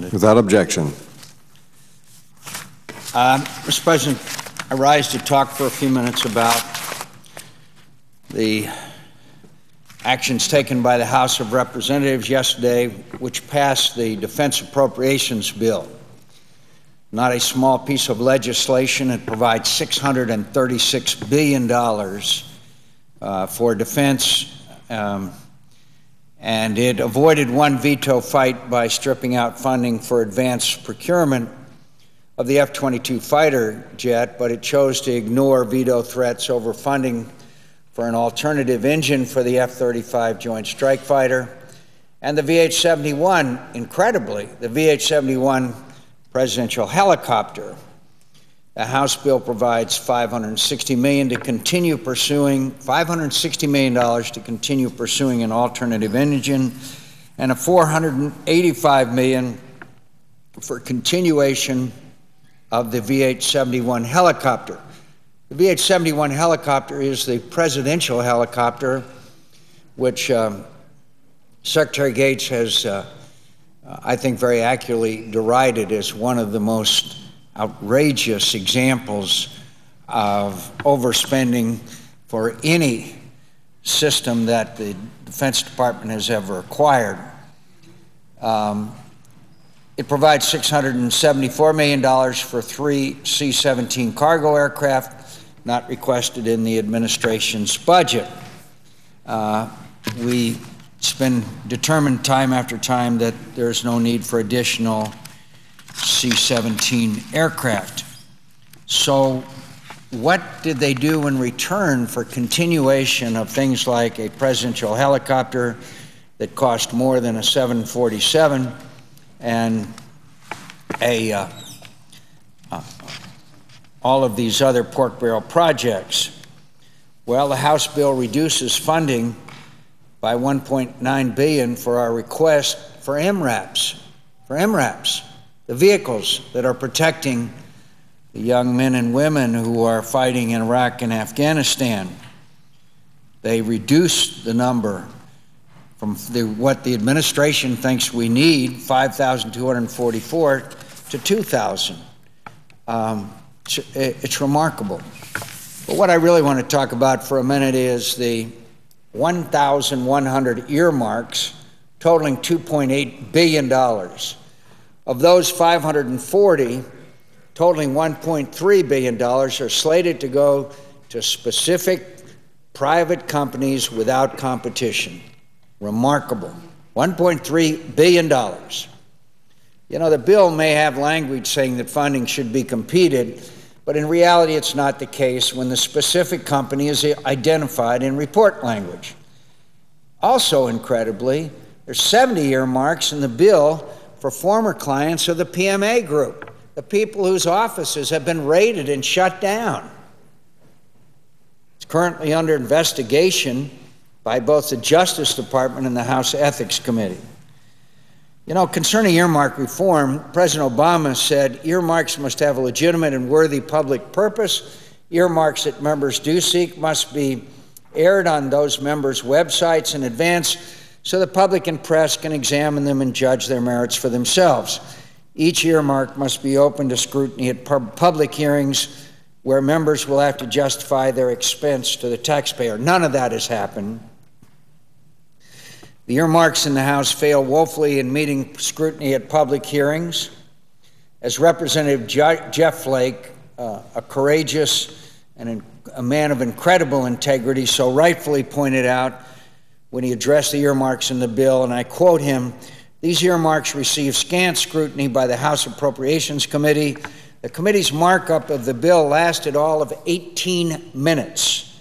Without objection. Mr. President, I rise to talk for a few minutes about the actions taken by the House of Representatives yesterday, which passed the Defense Appropriations Bill. Not a small piece of legislation. It provides $636 billion for defense, and it avoided one veto fight by stripping out funding for advanced procurement of the F-22 fighter jet, but it chose to ignore veto threats over funding for an alternative engine for the F-35 Joint Strike Fighter and the VH-71, incredibly, the VH-71 presidential helicopter. The House bill provides $560 million to continue pursuing an alternative engine, and a $485 million for continuation of the VH-71 helicopter. The VH-71 helicopter is the presidential helicopter, which Secretary Gates has, I think, very accurately derided as one of the most outrageous examples of overspending for any system that the Defense Department has ever acquired. It provides $674 million for 3 C-17 cargo aircraft, not requested in the administration's budget. It's been determined time after time that there's no need for additional C-17 aircraft. So what did they do in return for continuation of things like a presidential helicopter that cost more than a 747 and all of these other pork barrel projects? Well, the House bill reduces funding by $1.9 billion for our request for MRAPs, the vehicles that are protecting the young men and women who are fighting in Iraq and Afghanistan. They reduced the number from what the administration thinks we need, 5,244, to 2,000. It's remarkable. But what I really want to talk about for a minute is the 1,100 earmarks totaling $2.8 billion. Of those, 540, totaling $1.3 billion, are slated to go to specific private companies without competition. Remarkable. $1.3 billion. You know, the bill may have language saying that funding should be competed, but in reality it's not the case when the specific company is identified in report language. Also, incredibly, there's 70 earmarks in the bill for former clients of the PMA group, the people whose offices have been raided and shut down. It's currently under investigation by both the Justice Department and the House Ethics Committee. You know, concerning earmark reform, President Obama said earmarks must have a legitimate and worthy public purpose. Earmarks that members do seek must be aired on those members' websites in advance so the public and press can examine them and judge their merits for themselves. Each earmark must be open to scrutiny at public hearings where members will have to justify their expense to the taxpayer. None of that has happened. The earmarks in the House fail woefully in meeting scrutiny at public hearings. As Representative Jeff Flake, a courageous and a man of incredible integrity, so rightfully pointed out when he addressed the earmarks in the bill, and I quote him, "These earmarks received scant scrutiny by the House Appropriations Committee. The committee's markup of the bill lasted all of 18 minutes.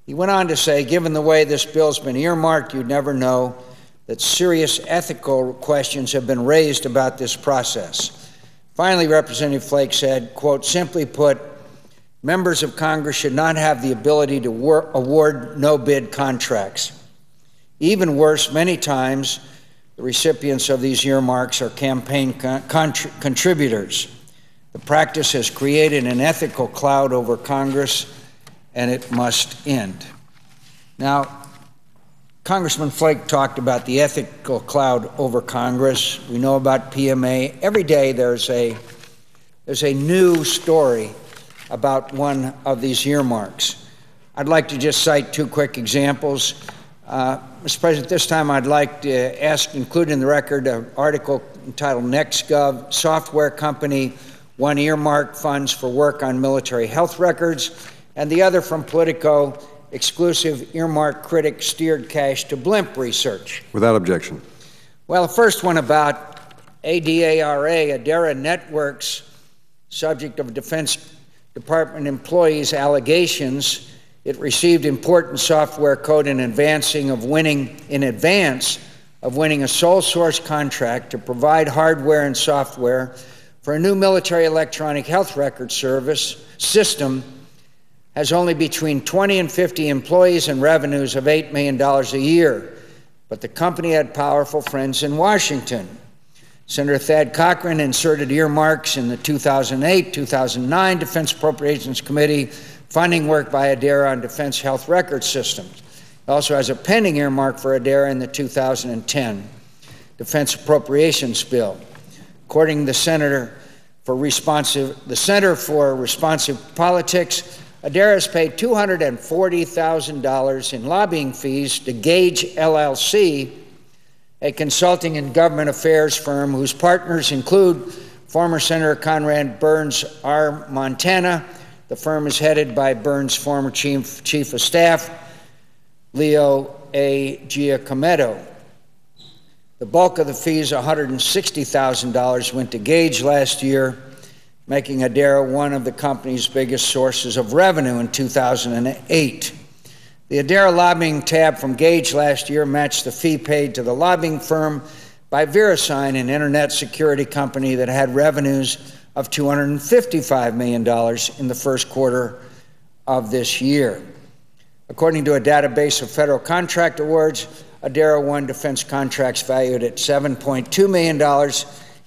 He went on to say, given the way this bill's been earmarked, you'd never know that serious ethical questions have been raised about this process. Finally, Representative Flake said, quote, simply put, members of Congress should not have the ability to award no-bid contracts. Even worse, many times, the recipients of these earmarks are campaign contributors. The practice has created an ethical cloud over Congress, and it must end. Now, Congressman Flake talked about the ethical cloud over Congress. We know about PMA. Every day there's a new story about one of these earmarks. I'd like to just cite two quick examples. Mr. President, this time I'd like to include in the record an article entitled NextGov, Software Company One Earmark Funds for Work on Military Health Records, and the other from Politico, Exclusive Earmark Critic Steered Cash to Blimp Research. Without objection. Well, the first one about ADARA Networks, subject of Defense Department employees' allegations. It received important software code in advance of winning a sole source contract to provide hardware and software for a new military electronic health record service system, has only between 20 and 50 employees and revenues of $8 million a year. But the company had powerful friends in Washington. Senator Thad Cochran inserted earmarks in the 2008-2009 Defense Appropriations Committee funding work by ADARA on defense health record systems. It also has a pending earmark for ADARA in the 2010 Defense Appropriations Bill. According to the Center for Responsive Politics, ADARA has paid $240,000 in lobbying fees to Gage LLC, a consulting and government affairs firm whose partners include former Senator Conrad Burns R. Montana. The firm is headed by Burns' former chief of staff, Leo A. Giacometto. The bulk of the fees, $160,000, went to Gage last year, making ADARA one of the company's biggest sources of revenue in 2008. The ADARA lobbying tab from Gage last year matched the fee paid to the lobbying firm by VeriSign, an internet security company that had revenues of $255 million in the first quarter of this year. According to a database of federal contract awards, ADARA won defense contracts valued at $7.2 million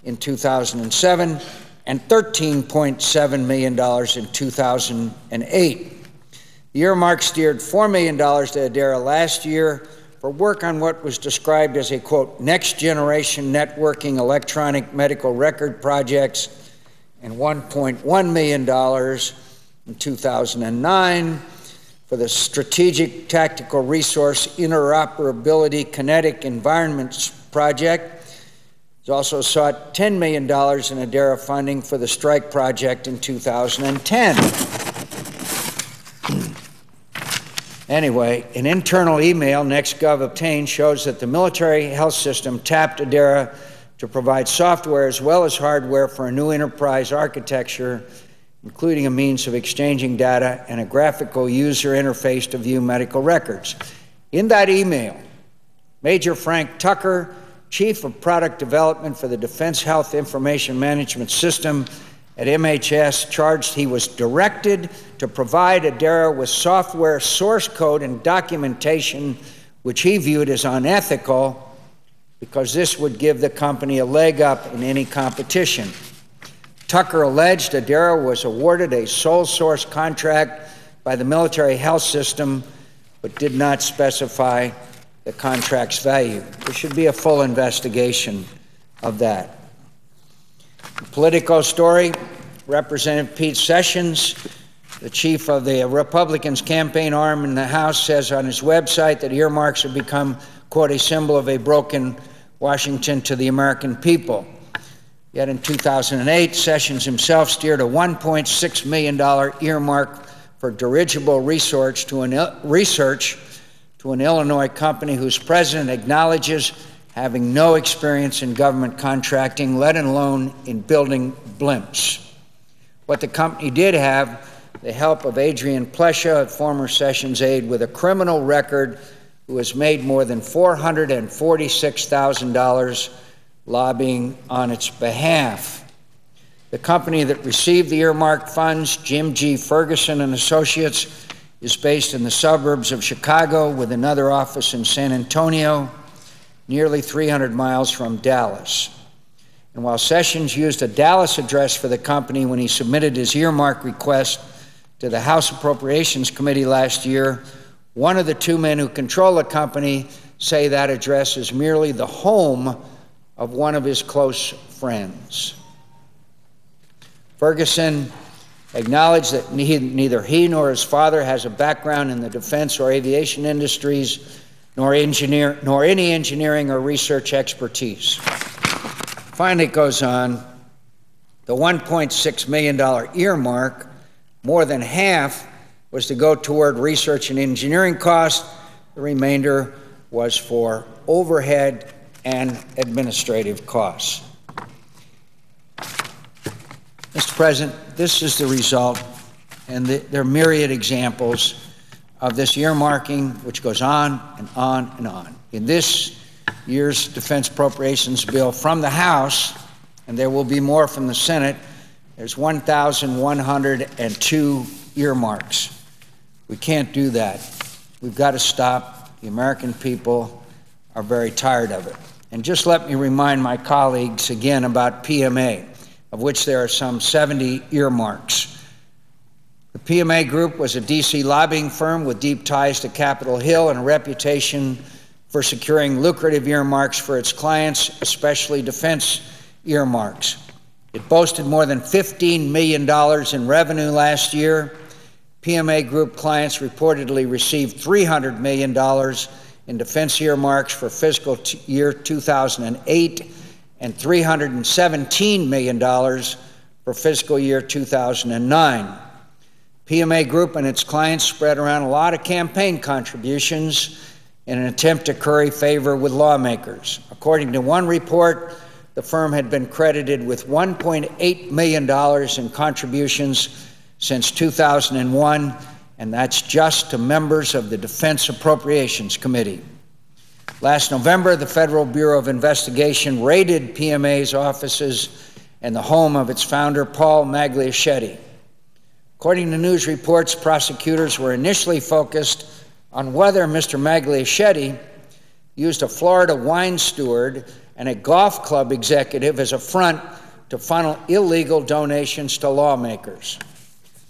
in 2007 and $13.7 million in 2008. The earmark steered $4 million to ADARA last year for work on what was described as a, quote, next-generation networking electronic medical record projects, and $1.1 million in 2009 for the Strategic Tactical Resource Interoperability Kinetic Environments Project. It also sought $10 million in ADARA funding for the Strike Project in 2010. Anyway, an internal email NextGov obtained shows that the military health system tapped ADARA to provide software as well as hardware for a new enterprise architecture, including a means of exchanging data and a graphical user interface to view medical records. In that email, Major Frank Tucker, Chief of Product Development for the Defense Health Information Management System at MHS, charged he was directed to provide ADARA with software source code and documentation which he viewed as unethical, because this would give the company a leg up in any competition. Tucker alleged ADARA was awarded a sole source contract by the military health system, but did not specify the contract's value. There should be a full investigation of that. The Politico story, Representative Pete Sessions, the chief of the Republicans' campaign arm in the House, says on his website that earmarks have become, quote, a symbol of a broken Washington to the American people. Yet in 2008, Sessions himself steered a $1.6 million earmark for dirigible research to an Illinois company whose president acknowledges having no experience in government contracting, let alone in building blimps. What the company did have, the help of Adrian Plesha, a former Sessions aide with a criminal record, who has made more than $446,000 lobbying on its behalf. The company that received the earmarked funds, Jim G. Ferguson and Associates, is based in the suburbs of Chicago with another office in San Antonio, nearly 300 miles from Dallas. And while Sessions used a Dallas address for the company when he submitted his earmark request to the House Appropriations Committee last year, one of the two men who control the company say that address is merely the home of one of his close friends. Ferguson acknowledged that neither he nor his father has a background in the defense or aviation industries, nor any engineering or research expertise. Finally, it goes on, the $1.6 million earmark, more than half was to go toward research and engineering costs. The remainder was for overhead and administrative costs. Mr. President, this is the result, and there are myriad examples of this earmarking, which goes on and on and on. In this year's defense appropriations bill from the House, and there will be more from the Senate, there's 1,102 earmarks. We can't do that. We've got to stop. The American people are very tired of it. And just let me remind my colleagues again about PMA, of which there are some 70 earmarks. The PMA Group was a D.C. lobbying firm with deep ties to Capitol Hill and a reputation for securing lucrative earmarks for its clients, especially defense earmarks. It boasted more than $15 million in revenue last year. PMA Group clients reportedly received $300 million in defense earmarks for fiscal year 2008 and $317 million for fiscal year 2009. PMA Group and its clients spread around a lot of campaign contributions in an attempt to curry favor with lawmakers. According to one report, the firm had been credited with $1.8 million in contributions since 2001, and that's just to members of the Defense Appropriations Committee. Last November, the Federal Bureau of Investigation raided PMA's offices and the home of its founder, Paul Magliaschetti. According to news reports, prosecutors were initially focused on whether Mr. Magliaschetti used a Florida wine steward and a golf club executive as a front to funnel illegal donations to lawmakers.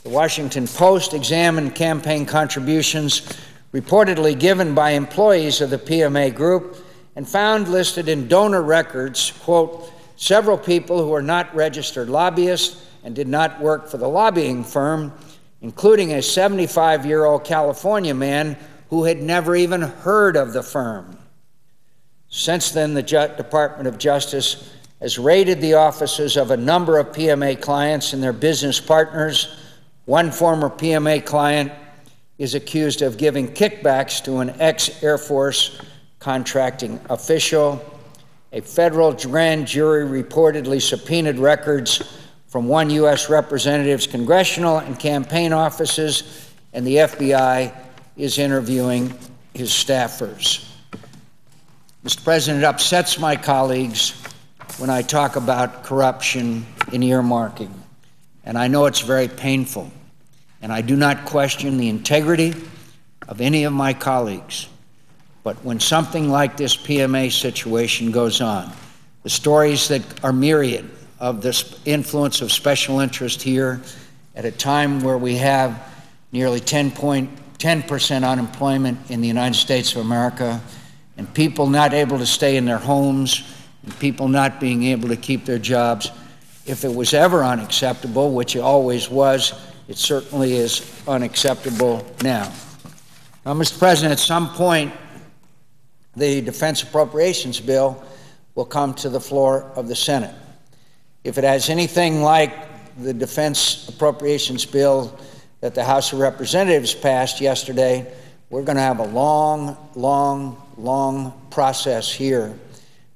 The Washington Post examined campaign contributions reportedly given by employees of the PMA Group and found listed in donor records, quote, several people who are not registered lobbyists and did not work for the lobbying firm, including a 75-year-old California man who had never even heard of the firm. Since then, the Department of Justice has raided the offices of a number of PMA clients and their business partners. One former PMA client is accused of giving kickbacks to an ex-Air Force contracting official. A federal grand jury reportedly subpoenaed records from one U.S. representative's congressional and campaign offices, and the FBI is interviewing his staffers. Mr. President, it upsets my colleagues when I talk about corruption in earmarking, and I know it's very painful, and I do not question the integrity of any of my colleagues. But when something like this PMA situation goes on, the stories that are myriad of this influence of special interest here at a time where we have nearly 10% unemployment in the United States of America, and people not able to stay in their homes, and people not being able to keep their jobs. If it was ever unacceptable, which it always was, it certainly is unacceptable now. Now, Mr. President, at some point, the Defense Appropriations Bill will come to the floor of the Senate. If it has anything like the Defense Appropriations Bill that the House of Representatives passed yesterday, we're going to have a long, long, long process here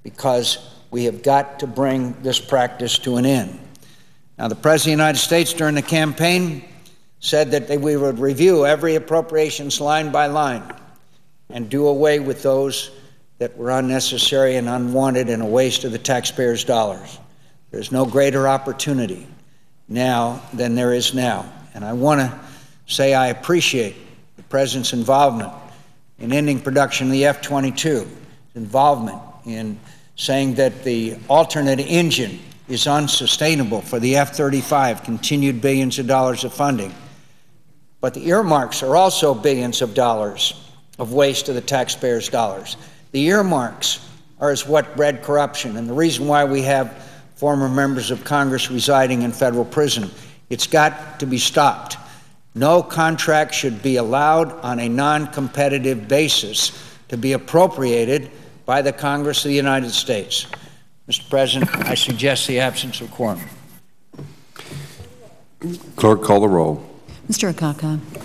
because we have got to bring this practice to an end. Now, the President of the United States during the campaign said that we would review every appropriations line by line and do away with those that were unnecessary and unwanted and a waste of the taxpayers' dollars. There's no greater opportunity now than there is now. And I want to say I appreciate the President's involvement in ending production of the F-22, involvement in saying that the alternate engine is unsustainable for the F-35, continued billions of dollars of funding. But the earmarks are also billions of dollars of waste of the taxpayers' dollars. The earmarks are as what bred corruption, and the reason why we have former members of Congress residing in federal prison. It's got to be stopped. No contract should be allowed on a non-competitive basis to be appropriated by the Congress of the United States. Mr. President, I suggest the absence of quorum. Clerk, call the roll. Mr. Akaka.